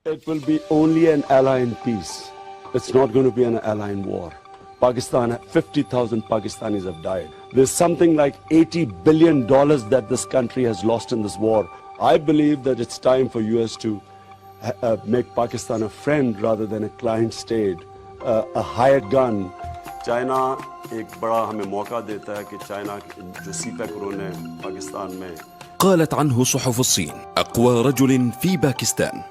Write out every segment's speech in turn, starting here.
It will be only an ally in peace. It's not going to be an ally in war. Pakistan, 50,000 Pakistanis have died. There's something like $80 billion that this country has lost in this war. I believe that it's time for US to make Pakistan a friend rather than a client state, a hired gun. China एक बड़ा हमें मौका देता है कि China जो CPEC ने पाकिस्तान में. قالت عنه صحف الصين أقوى رجل في باكستان.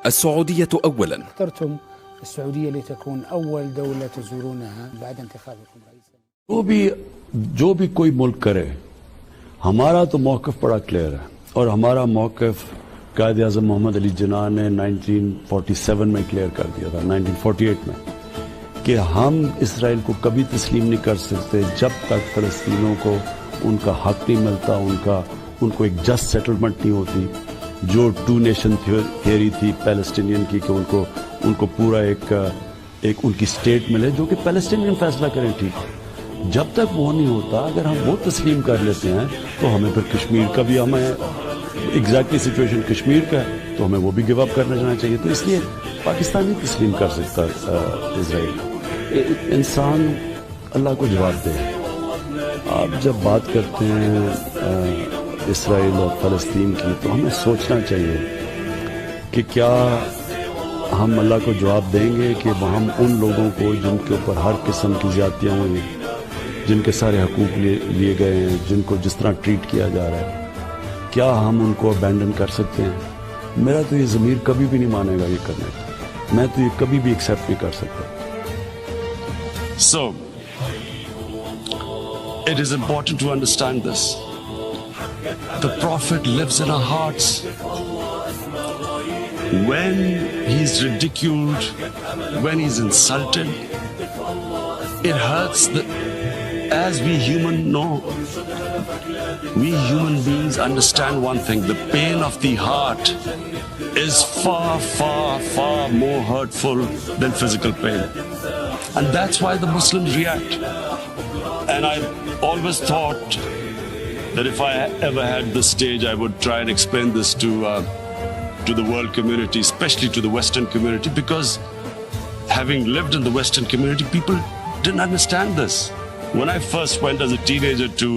السعودية أولاً. اخترتم السعودية لتكون أول دولة تزورونها بعد انتخابكم رئيساً. जो भी कोई मुल्क करे, हमारा तो मौक़िफ़ बड़ा क्लियर है और हमारा मौक़िफ़ कायद आज़म मोहम्मद अली जिन्ना ने 1947 में क्लियर कर दिया था, 1948 में, कि हम इसराइल को कभी तस्लीम नहीं कर सकते जब तक फ़लस्तीनियों को उनका हक़ नहीं मिलता, उनको एक जस्ट सेटलमेंट नहीं होती. जो टू नेशन थियोरी थी पैलेस्टीनियन की कि उनको पूरा एक उनकी स्टेट मिले जो कि पैलेस्टीनियन फैसला करें. ठीक, जब तक वो नहीं होता, अगर हम वो तस्लीम कर लेते हैं तो हमें फिर कश्मीर का भी, हमें एग्जैक्टली सिचुएशन कश्मीर का है तो हमें वो भी गिव अप करना जाना चाहिए. तो इसलिए पाकिस्तान नहीं तस्लीम कर सकता इसराइल. इंसान अल्लाह को जवाब दे. आप जब बात करते हैं इसराइल और फ़लस्तीन की, तो हमें सोचना चाहिए कि क्या हम अल्लाह को जवाब देंगे कि हम उन लोगों को जिनके ऊपर हर किस्म की ज़्यादतियाँ हुई, जिनके सारे हकूक़ लिए गए हैं, जिनको जिस तरह ट्रीट किया जा रहा है, क्या हम उनको अबैंडन कर सकते हैं? मेरा तो ये ज़मीर कभी भी नहीं मानेगा ये करने का. मैं तो ये कभी भी एक्सेप्ट नहीं कर सकता. So, it is important to understand this. The Prophet lives in our hearts. When he's ridiculed, when he's insulted, it hurts. As we humans know, we human beings understand one thing: the pain of the heart is far, far, far more hurtful than physical pain. And that's why the Muslims react. And I always thought that if I ever had this stage, I would try and explain this to the world community, especially to the Western community, because having lived in the Western community, people didn't understand this. When I first went as a teenager to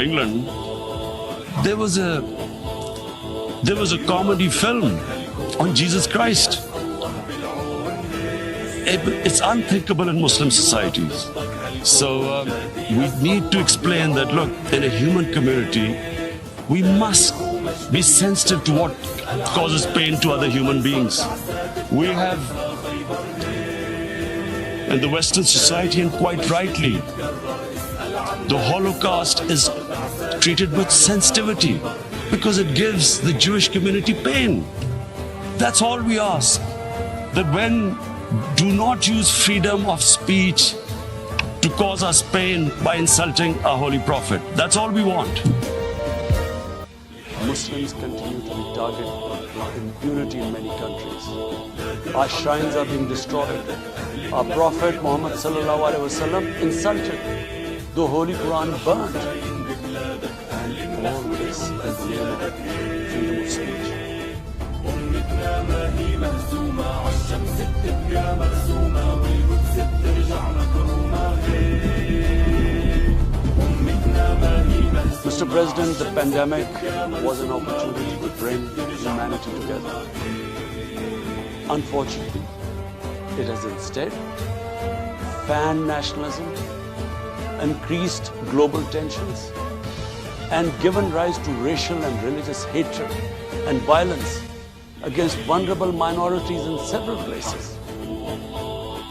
England, there was a comedy film on Jesus Christ. It's unthinkable in Muslim societies. So we need to explain that, look, in a human community, we must be sensitive to what causes pain to other human beings. We have, in the Western society, and quite rightly, the Holocaust is treated with sensitivity because it gives the Jewish community pain. That's all we ask. That do not use freedom of speech to cause us pain by insulting our holy prophet. That's all we want. Muslims continue to be targeted of impunity in many countries. Our shrines are being destroyed. Our Prophet Muhammad sallallahu alaihi wasallam insulted. The Holy Quran burned. And all this is the name of freedom of speech. Mr. President, the pandemic was an opportunity to bring humanity together. Unfortunately, it has instead fanned nationalism, increased global tensions, and given rise to racial and religious hatred and violence against vulnerable minorities in several places.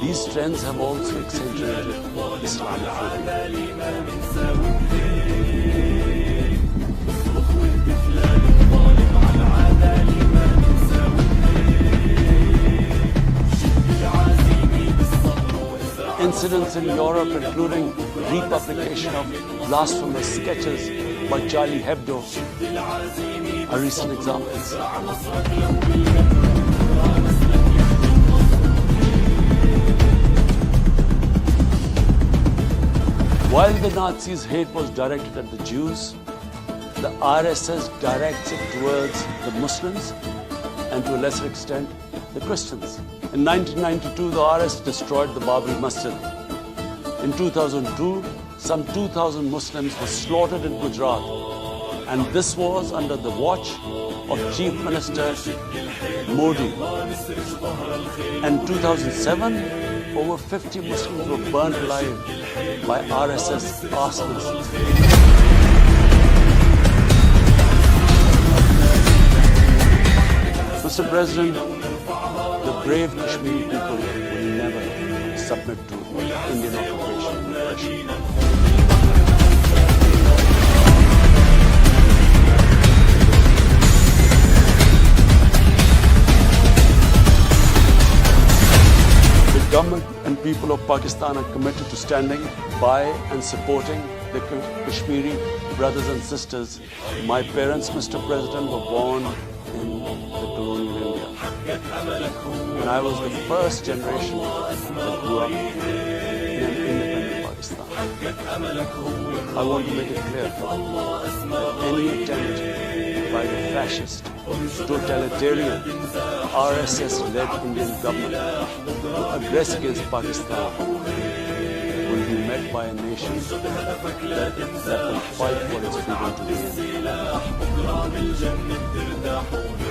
These trends have also accentuated Islamophobia. Incidents in Europe, including republication of blasphemous sketches by Charlie Hebdo, are recent examples. While the Nazis' hate was directed at the Jews, the RSS directs it towards the Muslims and to a lesser extent, the Christians. In 1992, the RS destroyed the Babri Masjid. In 2002, some 2,000 Muslims were slaughtered in Gujarat, and this was under the watch of Chief Minister Modi. In 2007, over 50 Muslims were burnt alive by RSS arsenals. Mr. President, the brave Kashmiri people will never submit to Indian occupation and oppression. The government and people of Pakistan are committed to standing by and supporting the Kashmiri brothers and sisters. My parents, Mr. President, were born in the colonial India. And I was the first generation that grew up in an independent Pakistan. I want to make it clear that any attempt by the fascist, totalitarian, RSS-led Indian government to aggress against Pakistan will be met by a nation that will fight for its freedom to the end.